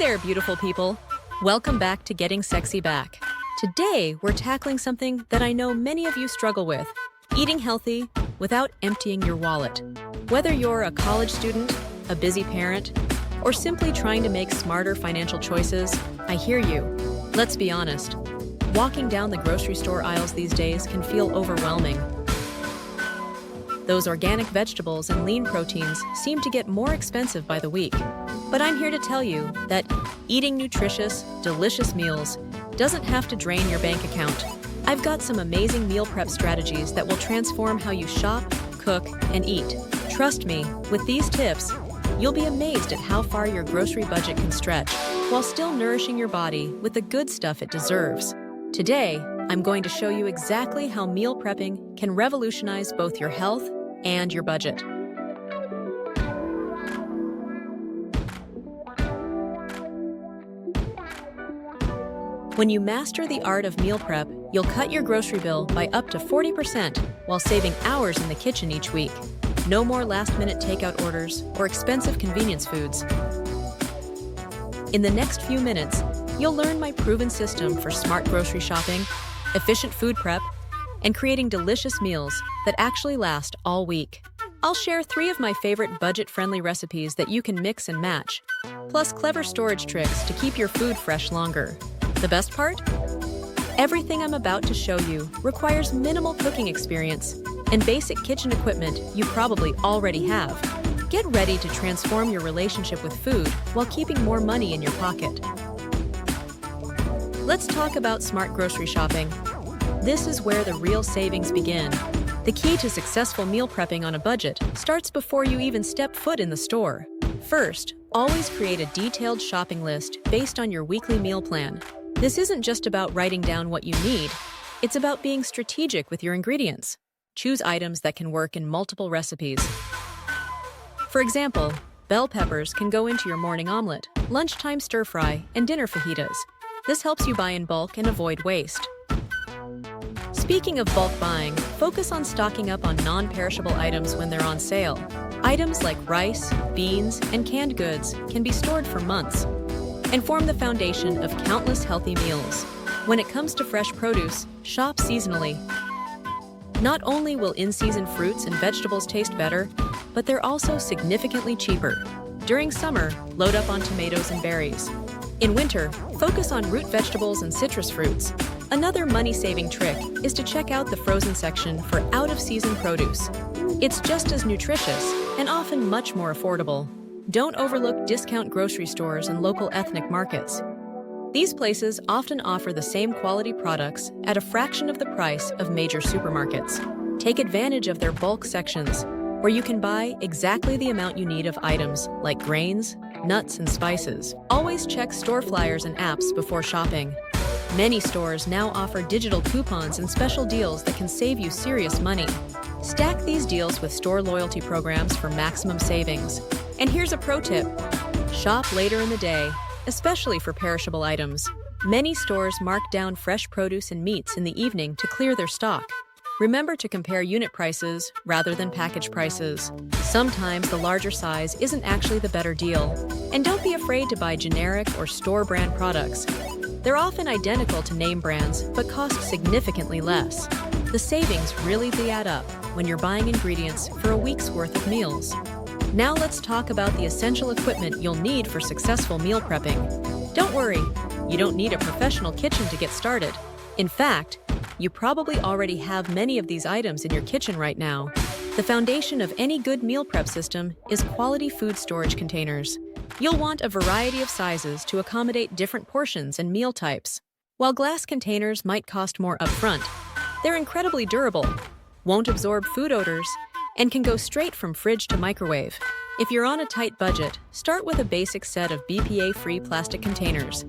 there, beautiful people. Welcome back to Getting Sexy Back. Today, we're tackling something that I know many of you struggle with: eating healthy without emptying your wallet. Whether you're a college student, a busy parent, or simply trying to make smarter financial choices, I hear you. Let's be honest. Walking down the grocery store aisles these days can feel overwhelming. Those organic vegetables and lean proteins seem to get more expensive by the week. But I'm here to tell you that eating nutritious, delicious meals doesn't have to drain your bank account. I've got some amazing meal prep strategies that will transform how you shop, cook, and eat. Trust me, with these tips, you'll be amazed at how far your grocery budget can stretch while still nourishing your body with the good stuff it deserves. Today, I'm going to show you exactly how meal prepping can revolutionize both your health and your budget. When you master the art of meal prep, you'll cut your grocery bill by up to 40% while saving hours in the kitchen each week. No more last-minute takeout orders or expensive convenience foods. In the next few minutes, you'll learn my proven system for smart grocery shopping, efficient food prep, and creating delicious meals that actually last all week. I'll share 3 of my favorite budget-friendly recipes that you can mix and match, plus clever storage tricks to keep your food fresh longer. The best part? Everything I'm about to show you requires minimal cooking experience and basic kitchen equipment you probably already have. Get ready to transform your relationship with food while keeping more money in your pocket. Let's talk about smart grocery shopping. This is where the real savings begin. The key to successful meal prepping on a budget starts before you even step foot in the store. First, always create a detailed shopping list based on your weekly meal plan. This isn't just about writing down what you need, it's about being strategic with your ingredients. Choose items that can work in multiple recipes. For example, bell peppers can go into your morning omelet, lunchtime stir-fry, and dinner fajitas. This helps you buy in bulk and avoid waste. Speaking of bulk buying, focus on stocking up on non-perishable items when they're on sale. Items like rice, beans, and canned goods can be stored for months and form the foundation of countless healthy meals. When it comes to fresh produce, shop seasonally. Not only will in-season fruits and vegetables taste better, but they're also significantly cheaper. During summer, load up on tomatoes and berries. In winter, focus on root vegetables and citrus fruits. Another money-saving trick is to check out the frozen section for out-of-season produce. It's just as nutritious and often much more affordable. Don't overlook discount grocery stores and local ethnic markets. These places often offer the same quality products at a fraction of the price of major supermarkets. Take advantage of their bulk sections, where you can buy exactly the amount you need of items like grains, nuts, and spices. Always check store flyers and apps before shopping. Many stores now offer digital coupons and special deals that can save you serious money. Stack these deals with store loyalty programs for maximum savings. And here's a pro tip: shop later in the day, especially for perishable items. Many stores mark down fresh produce and meats in the evening to clear their stock. Remember to compare unit prices rather than package prices. Sometimes the larger size isn't actually the better deal. And don't be afraid to buy generic or store brand products. They're often identical to name brands, but cost significantly less. The savings really do add up when you're buying ingredients for a week's worth of meals. Now let's talk about the essential equipment you'll need for successful meal prepping. Don't worry, you don't need a professional kitchen to get started. In fact, you probably already have many of these items in your kitchen right now. The foundation of any good meal prep system is quality food storage containers. You'll want a variety of sizes to accommodate different portions and meal types. While glass containers might cost more upfront, they're incredibly durable, won't absorb food odors, and can go straight from fridge to microwave. If you're on a tight budget, start with a basic set of BPA-free plastic containers.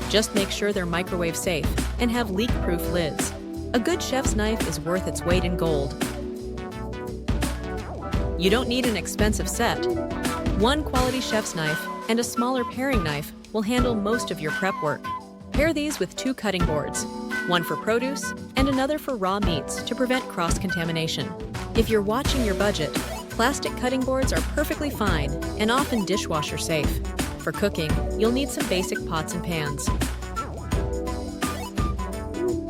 Just make sure they're microwave safe and have leak-proof lids. A good chef's knife is worth its weight in gold. You don't need an expensive set. One quality chef's knife and a smaller paring knife will handle most of your prep work. Pair these with 2 cutting boards, one for produce and another for raw meats to prevent cross-contamination. If you're watching your budget, plastic cutting boards are perfectly fine and often dishwasher safe. For cooking, you'll need some basic pots and pans.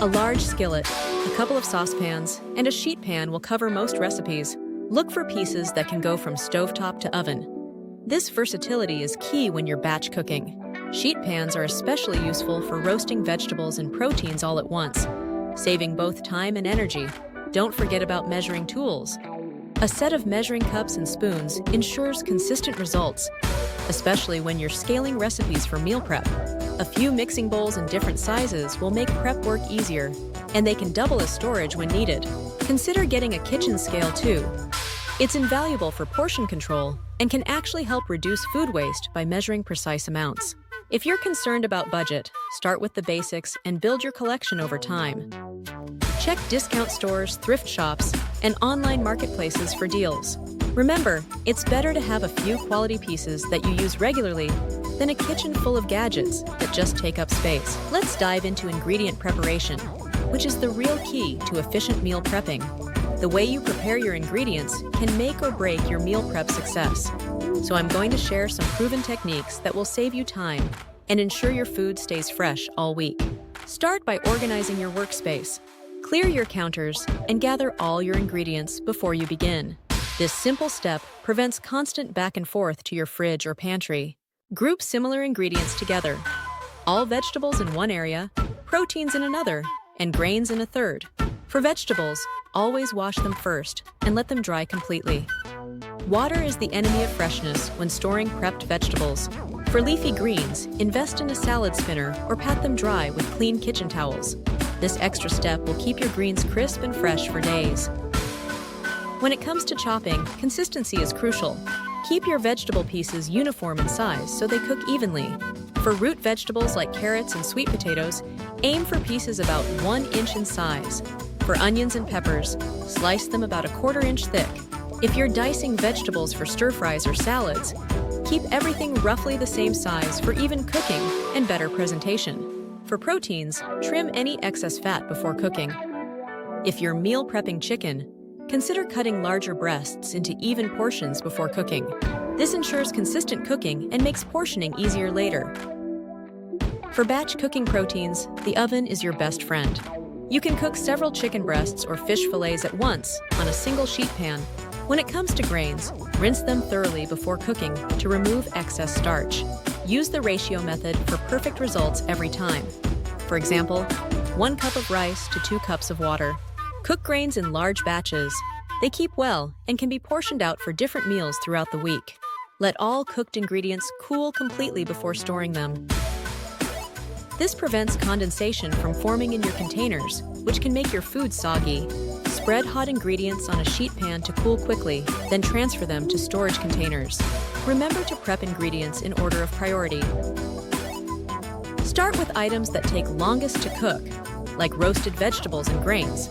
A large skillet, a couple of saucepans, and a sheet pan will cover most recipes. Look for pieces that can go from stovetop to oven. This versatility is key when you're batch cooking. Sheet pans are especially useful for roasting vegetables and proteins all at once, saving both time and energy. Don't forget about measuring tools. A set of measuring cups and spoons ensures consistent results, especially when you're scaling recipes for meal prep. A few mixing bowls in different sizes will make prep work easier, and they can double as storage when needed. Consider getting a kitchen scale too. It's invaluable for portion control and can actually help reduce food waste by measuring precise amounts. If you're concerned about budget, start with the basics and build your collection over time. Check discount stores, thrift shops, and online marketplaces for deals. Remember, it's better to have a few quality pieces that you use regularly than a kitchen full of gadgets that just take up space. Let's dive into ingredient preparation, which is the real key to efficient meal prepping. The way you prepare your ingredients can make or break your meal prep success. So I'm going to share some proven techniques that will save you time and ensure your food stays fresh all week. Start by organizing your workspace. Clear your counters and gather all your ingredients before you begin. This simple step prevents constant back and forth to your fridge or pantry. Group similar ingredients together. All vegetables in one area, proteins in another, and grains in a third. For vegetables, always wash them first and let them dry completely. Water is the enemy of freshness when storing prepped vegetables. For leafy greens, invest in a salad spinner or pat them dry with clean kitchen towels. This extra step will keep your greens crisp and fresh for days. When it comes to chopping, consistency is crucial. Keep your vegetable pieces uniform in size so they cook evenly. For root vegetables like carrots and sweet potatoes, aim for pieces about 1 inch in size. For onions and peppers, slice them about 1/4 inch thick. If you're dicing vegetables for stir-fries or salads, keep everything roughly the same size for even cooking and better presentation. For proteins, trim any excess fat before cooking. If you're meal prepping chicken, consider cutting larger breasts into even portions before cooking. This ensures consistent cooking and makes portioning easier later. For batch cooking proteins, the oven is your best friend. You can cook several chicken breasts or fish fillets at once on a single sheet pan. When it comes to grains, rinse them thoroughly before cooking to remove excess starch. Use the ratio method for perfect results every time. For example, 1 cup of rice to 2 cups of water. Cook grains in large batches. They keep well and can be portioned out for different meals throughout the week. Let all cooked ingredients cool completely before storing them. This prevents condensation from forming in your containers, which can make your food soggy. Spread hot ingredients on a sheet pan to cool quickly, then transfer them to storage containers. Remember to prep ingredients in order of priority. Start with items that take longest to cook, like roasted vegetables and grains,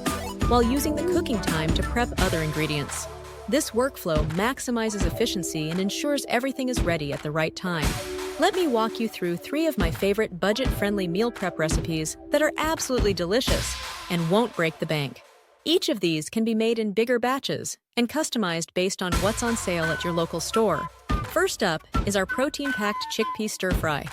while using the cooking time to prep other ingredients. This workflow maximizes efficiency and ensures everything is ready at the right time. Let me walk you through 3 of my favorite budget-friendly meal prep recipes that are absolutely delicious and won't break the bank. Each of these can be made in bigger batches and customized based on what's on sale at your local store. First up is our protein-packed chickpea stir-fry.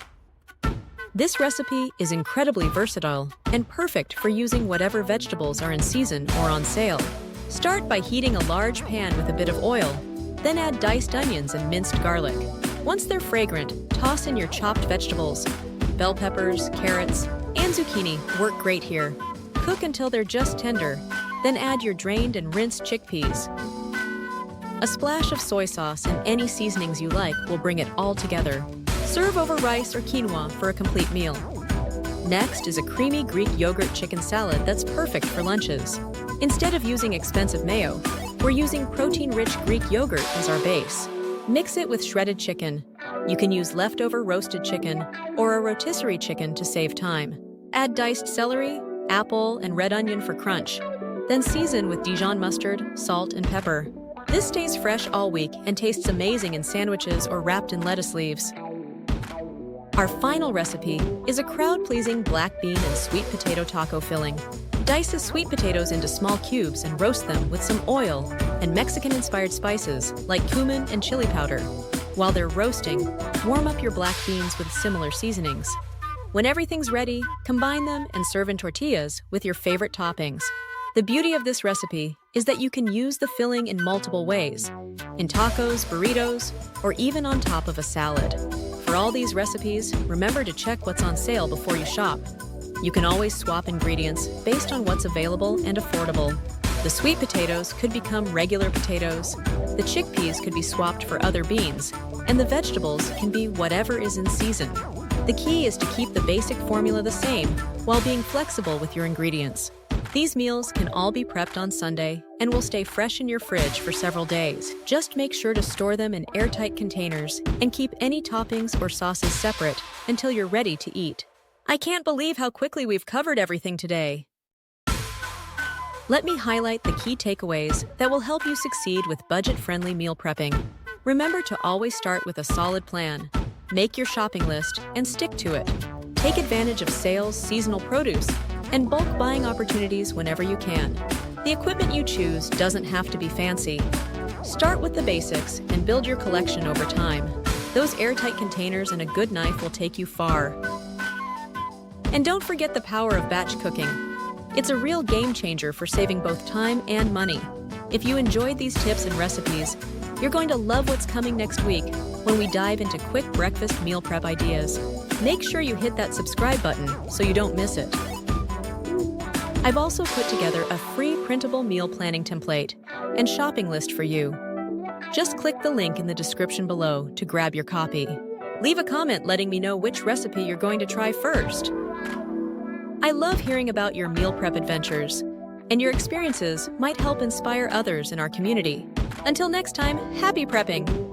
This recipe is incredibly versatile and perfect for using whatever vegetables are in season or on sale. Start by heating a large pan with a bit of oil, then add diced onions and minced garlic. Once they're fragrant, toss in your chopped vegetables. Bell peppers, carrots, and zucchini work great here. Cook until they're just tender, then add your drained and rinsed chickpeas. A splash of soy sauce and any seasonings you like will bring it all together. Serve over rice or quinoa for a complete meal. Next is a creamy Greek yogurt chicken salad that's perfect for lunches. Instead of using expensive mayo, we're using protein-rich Greek yogurt as our base. Mix it with shredded chicken. You can use leftover roasted chicken or a rotisserie chicken to save time. Add diced celery, apple, and red onion for crunch. Then season with Dijon mustard, salt, and pepper. This stays fresh all week and tastes amazing in sandwiches or wrapped in lettuce leaves. Our final recipe is a crowd-pleasing black bean and sweet potato taco filling. Dice the sweet potatoes into small cubes and roast them with some oil and Mexican-inspired spices like cumin and chili powder. While they're roasting, warm up your black beans with similar seasonings. When everything's ready, combine them and serve in tortillas with your favorite toppings. The beauty of this recipe is that you can use the filling in multiple ways, in tacos, burritos, or even on top of a salad. For all these recipes, remember to check what's on sale before you shop. You can always swap ingredients based on what's available and affordable. The sweet potatoes could become regular potatoes, the chickpeas could be swapped for other beans, and the vegetables can be whatever is in season. The key is to keep the basic formula the same while being flexible with your ingredients. These meals can all be prepped on Sunday and will stay fresh in your fridge for several days. Just make sure to store them in airtight containers and keep any toppings or sauces separate until you're ready to eat. I can't believe how quickly we've covered everything today. Let me highlight the key takeaways that will help you succeed with budget-friendly meal prepping. Remember to always start with a solid plan. Make your shopping list and stick to it. Take advantage of sales, seasonal produce, and bulk buying opportunities whenever you can. The equipment you choose doesn't have to be fancy. Start with the basics and build your collection over time. Those airtight containers and a good knife will take you far. And don't forget the power of batch cooking. It's a real game changer for saving both time and money. If you enjoyed these tips and recipes, you're going to love what's coming next week when we dive into quick breakfast meal prep ideas. Make sure you hit that subscribe button so you don't miss it. I've also put together a free printable meal planning template and shopping list for you. Just click the link in the description below to grab your copy. Leave a comment letting me know which recipe you're going to try first. I love hearing about your meal prep adventures, and your experiences might help inspire others in our community. Until next time, happy prepping!